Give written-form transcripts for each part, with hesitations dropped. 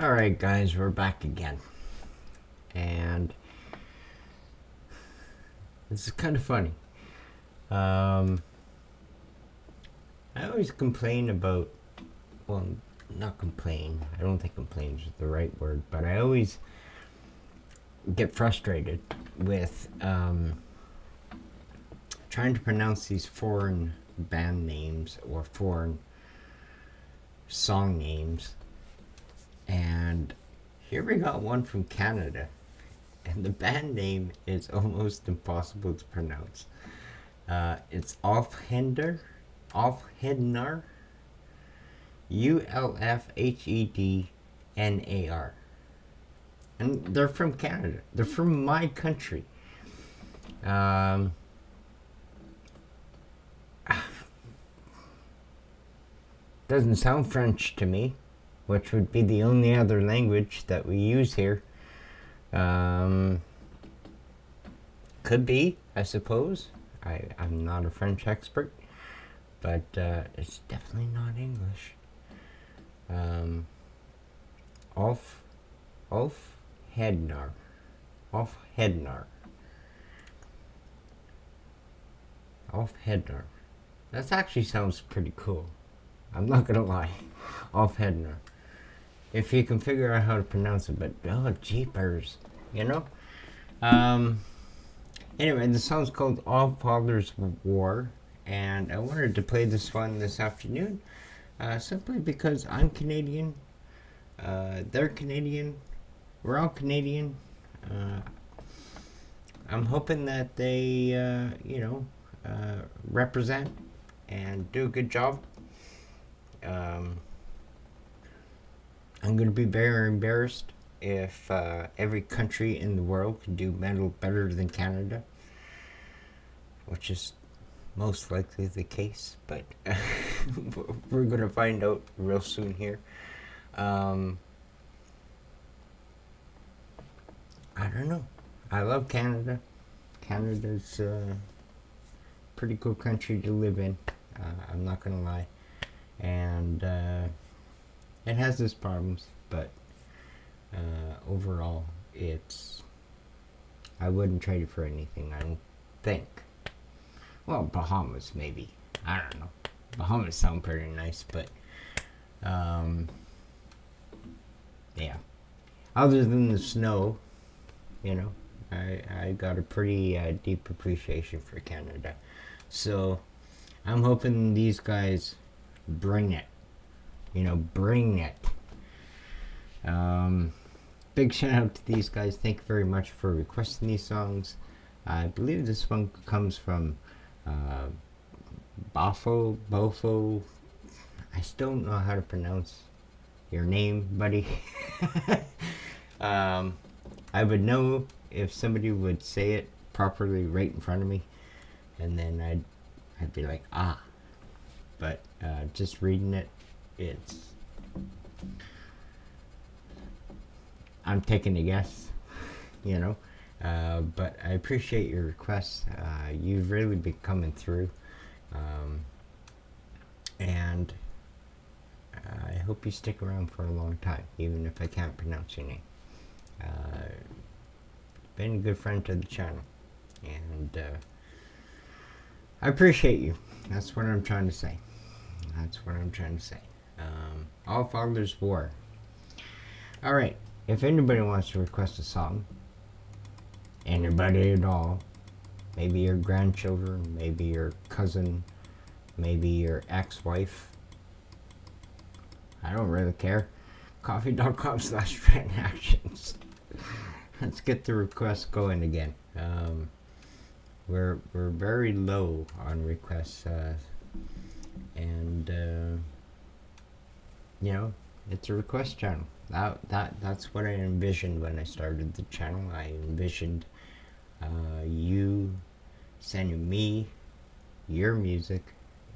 Alright guys, we're back again. And this is kind of funny. I always complain about, well, not complain, I don't think complain is the right word, but I always get frustrated with trying to pronounce these foreign band names or foreign song names. And here we got one from Canada, and the band name is almost impossible to pronounce. It's Ulfhednar, Ulfhednar, and they're from Canada. They're from my country. Doesn't sound French to me, which would be the only other language that we use here. Could be, I suppose. I'm not a French expert, but it's definitely not English. Ulfhednar. Ulfhednar. That actually sounds pretty cool. I'm not gonna lie. Ulfhednar. If you can figure out how to pronounce it, but oh jeepers, you know? Anyway, the song's called Allfather's War, and I wanted to play this one this afternoon, simply because I'm Canadian, they're Canadian, we're all Canadian. I'm hoping that they, represent and do a good job. I'm going to be very embarrassed if every country in the world can do metal better than Canada, which is most likely the case, but we're going to find out real soon here. I don't know. I love Canada. Canada's a pretty cool country to live in. I'm not going to lie. And it has its problems, but overall, I wouldn't trade it for anything, I don't think. Well, Bahamas, maybe. I don't know. Bahamas sound pretty nice, but yeah. Other than the snow, I got a pretty deep appreciation for Canada. So I'm hoping these guys bring it. Bring it. Big shout out to these guys. Thank you very much for requesting these songs. I believe this one comes from Bofo. I still don't know how to pronounce your name, buddy. I would know if somebody would say it properly right in front of me, and then I'd be like, ah. But just reading it, I'm taking a guess, but I appreciate your requests. You've really been coming through, and I hope you stick around for a long time, even if I can't pronounce your name. Been a good friend to the channel, and I appreciate you. That's what I'm trying to say. Allfather's War. Alright, if anybody wants to request a song, anybody at all, maybe your grandchildren, maybe your cousin, maybe your ex-wife, I don't really care. Coffee.com/REn-ACTIONS. Let's get the requests going again. We're very low on requests, and it's a request channel. That's what I envisioned when I started the channel. I envisioned you sending me your music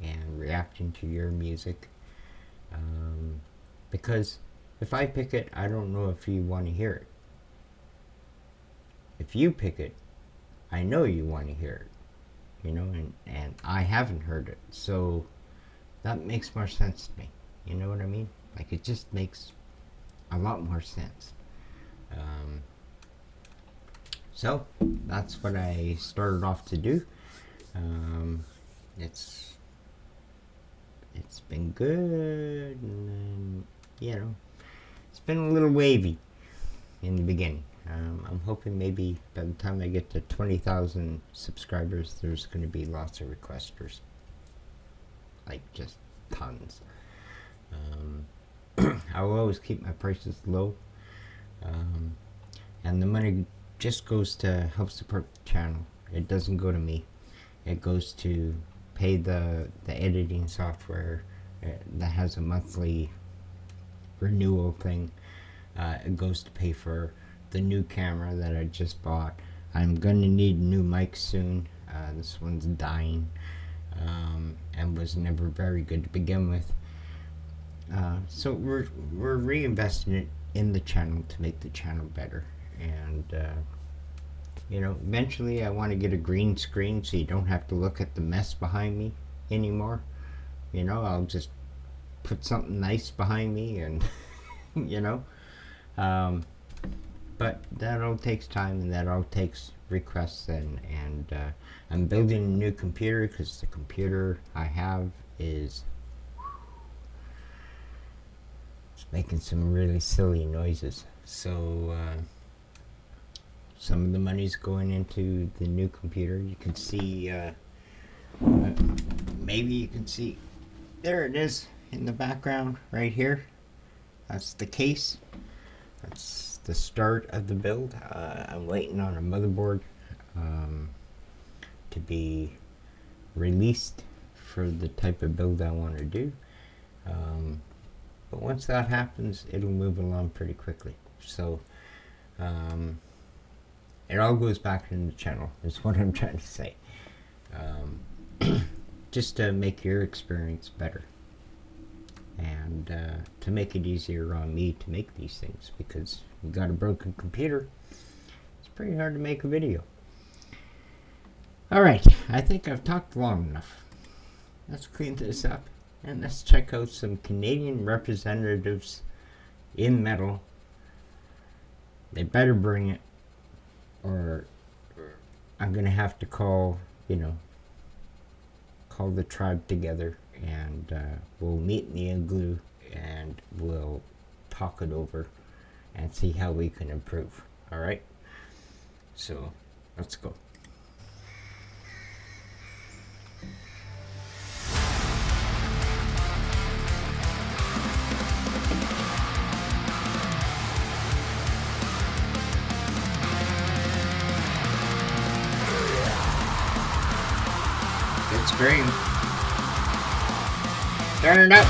and reacting to your music, because if I pick it, I don't know if you want to hear it. If you pick it, I know you want to hear it, and I haven't heard it, so that makes more sense to me. You know what I mean? Like, it just makes a lot more sense. So that's what I started off to do. It's been good, and it's been a little wavy in the beginning. I'm hoping maybe by the time I get to 20,000 subscribers, there's going to be lots of requesters, like just tons. I will always keep my prices low, and the money just goes to help support the channel. It doesn't go to me. It goes to pay the editing software that has a monthly renewal thing. It goes to pay for the new camera that I just bought. I'm gonna need new mics soon. This one's dying, and was never very good to begin with. So we're reinvesting it in the channel to make the channel better. And eventually I want to get a green screen so you don't have to look at the mess behind me anymore. I'll just put something nice behind me, and but that all takes time, and that all takes requests, and I'm building a new computer because the computer I have is making some really silly noises. So some of the money's going into the new computer. You can see, maybe you can see, there it is in the background right here. That's the case. That's the start of the build. I'm waiting on a motherboard to be released for the type of build I want to do. But once that happens, it'll move along pretty quickly. So it all goes back in the channel, is what I'm trying to say. Just to make your experience better, and to make it easier on me to make these things, because you got a broken computer, it's pretty hard to make a video. Alright, I think I've talked long enough. Let's clean this up, and let's check out some Canadian representatives in metal. They better bring it, or I'm gonna have to call the tribe together, and we'll meet in the igloo, and we'll talk it over and see how we can improve. Alright, so let's go. Good scream. Turn it up.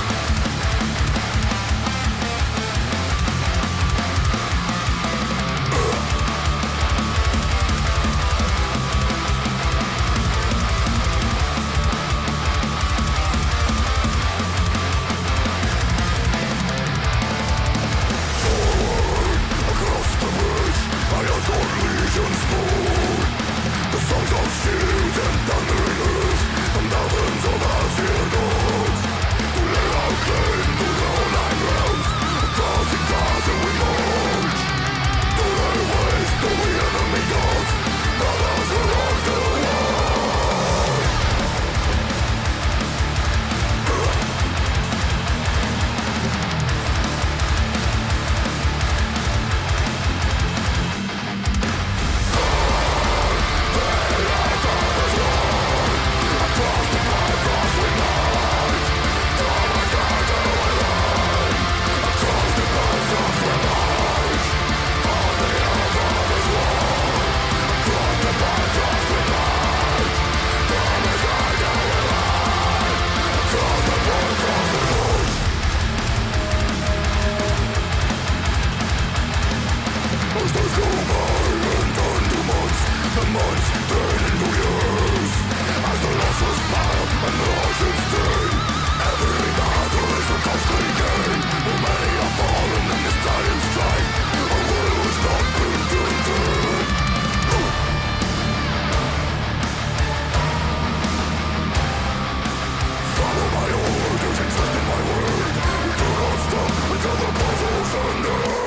Until the puzzles are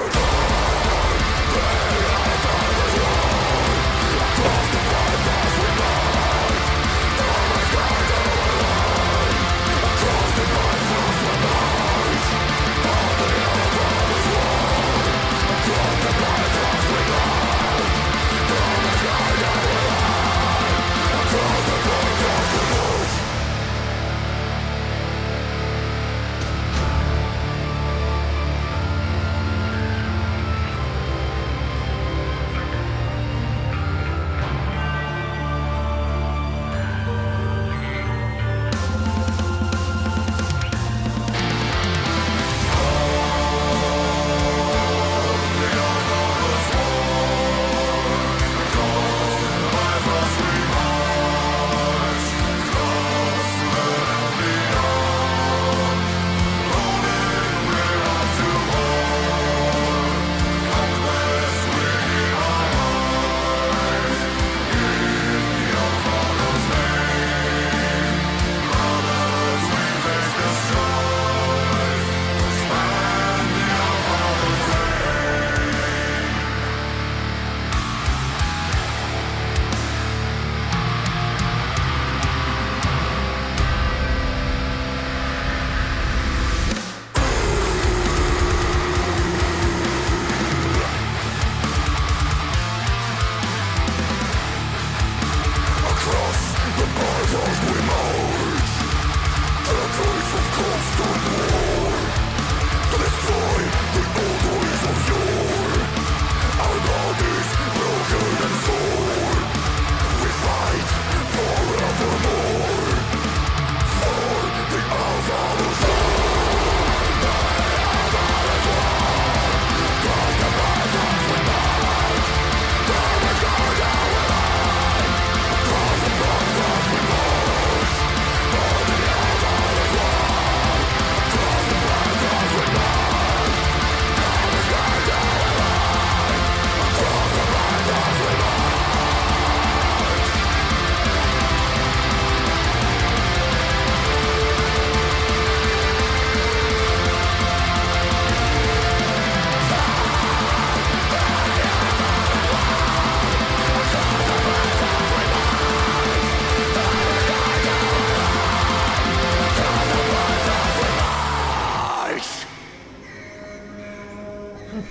I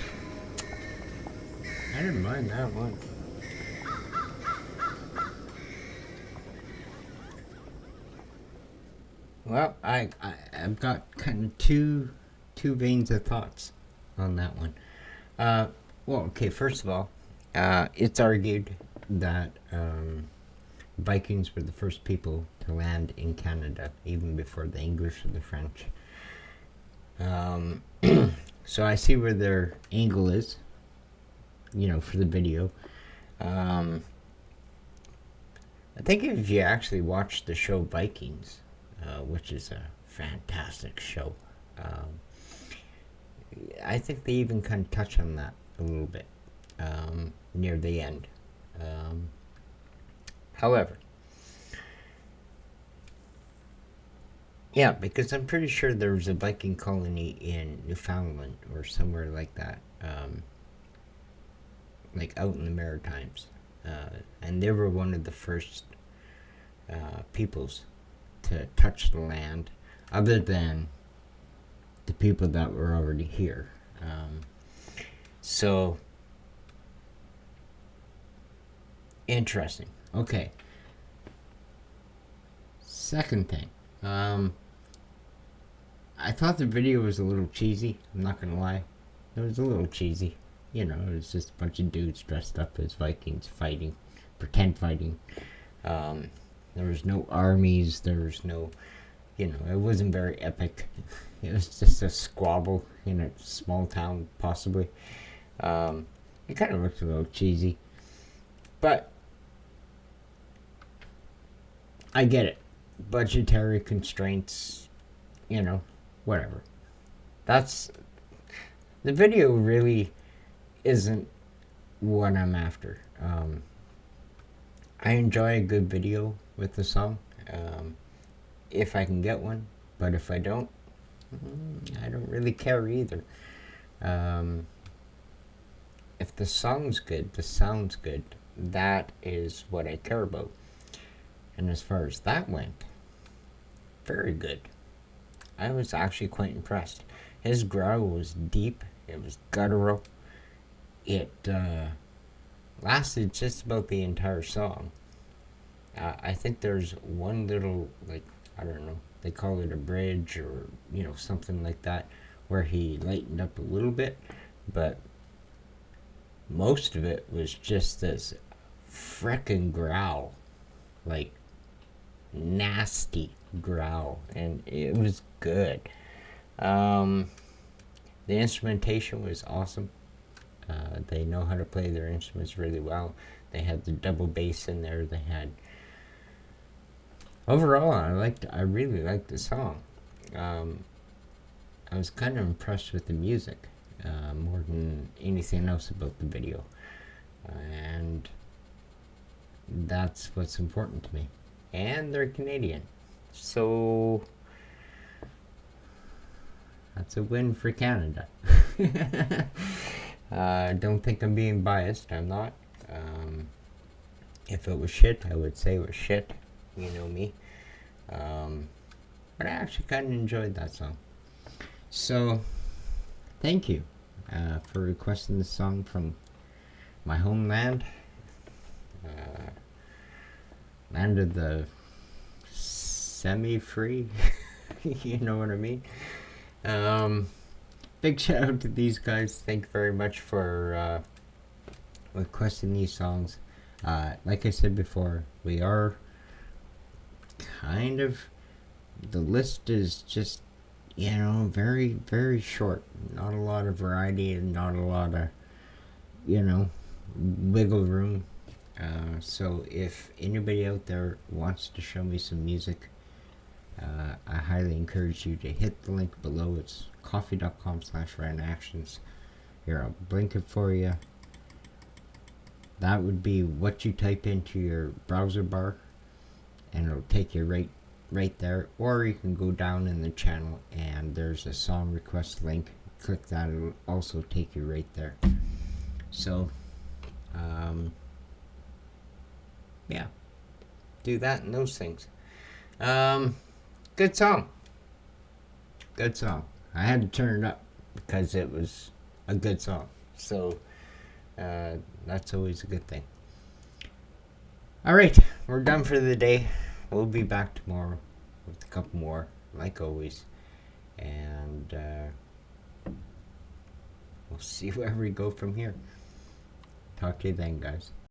didn't mind that one. Well, I've got kind of two veins of thoughts on that one. Well, okay, first of all, it's argued that Vikings were the first people to land in Canada, even before the English or the French. So I see where their angle is, for the video. I think if you actually watch the show Vikings, which is a fantastic show, I think they even kind of touch on that a little bit near the end. However, yeah, because I'm pretty sure there was a Viking colony in Newfoundland or somewhere like that, like out in the Maritimes, and they were one of the first peoples to touch the land, other than the people that were already here. So interesting. Okay. Second thing, I thought the video was a little cheesy. I'm not gonna lie, it was a little cheesy. It was just a bunch of dudes dressed up as Vikings fighting, pretend fighting. There was no armies. There was no, it wasn't very epic. It was just a squabble in a small town, possibly. It kind of looked a little cheesy, but I get it. Budgetary constraints, whatever. The video really isn't what I'm after. I enjoy a good video with the song, if I can get one, but if I don't, I don't really care either. If the song's good, the sound's good, that is what I care about. And as far as that went, very good. I was actually quite impressed. His growl was deep, it was guttural, it lasted just about the entire song. I think there's one little, I don't know, they call it a bridge or, something like that, where he lightened up a little bit, but most of it was just this frickin' growl, nasty growl, and it was good. The instrumentation was awesome. They know how to play their instruments really well. They had the double bass in there. They had, overall, I really liked the song. I was kind of impressed with the music, more than anything else about the video, and that's what's important to me. And they're Canadian, so that's a win for Canada. Don't think I'm being biased. I'm not. If it was shit, I would say it was shit. You know me. But I actually kind of enjoyed that song. So, thank you for requesting this song from my homeland. Land of the semi-free. You know what I mean? Big shout out to these guys. Thank you very much for requesting these songs. Like I said before, we are kind of, the list is just, very, very short. Not a lot of variety and not a lot of, wiggle room. So if anybody out there wants to show me some music, I highly encourage you to hit the link below. It's coffee.com/REn-ACTIONS. Here, I'll blink it for you. That would be what you type into your browser bar, and it'll take you right there. Or you can go down in the channel and there's a song request link. Click that, it'll also take you right there. So, yeah, do that and those things. Good song. Good song. I had to turn it up because it was a good song. So that's always a good thing. All right, we're done for the day. We'll be back tomorrow with a couple more, like always. And we'll see where we go from here. Talk to you then, guys.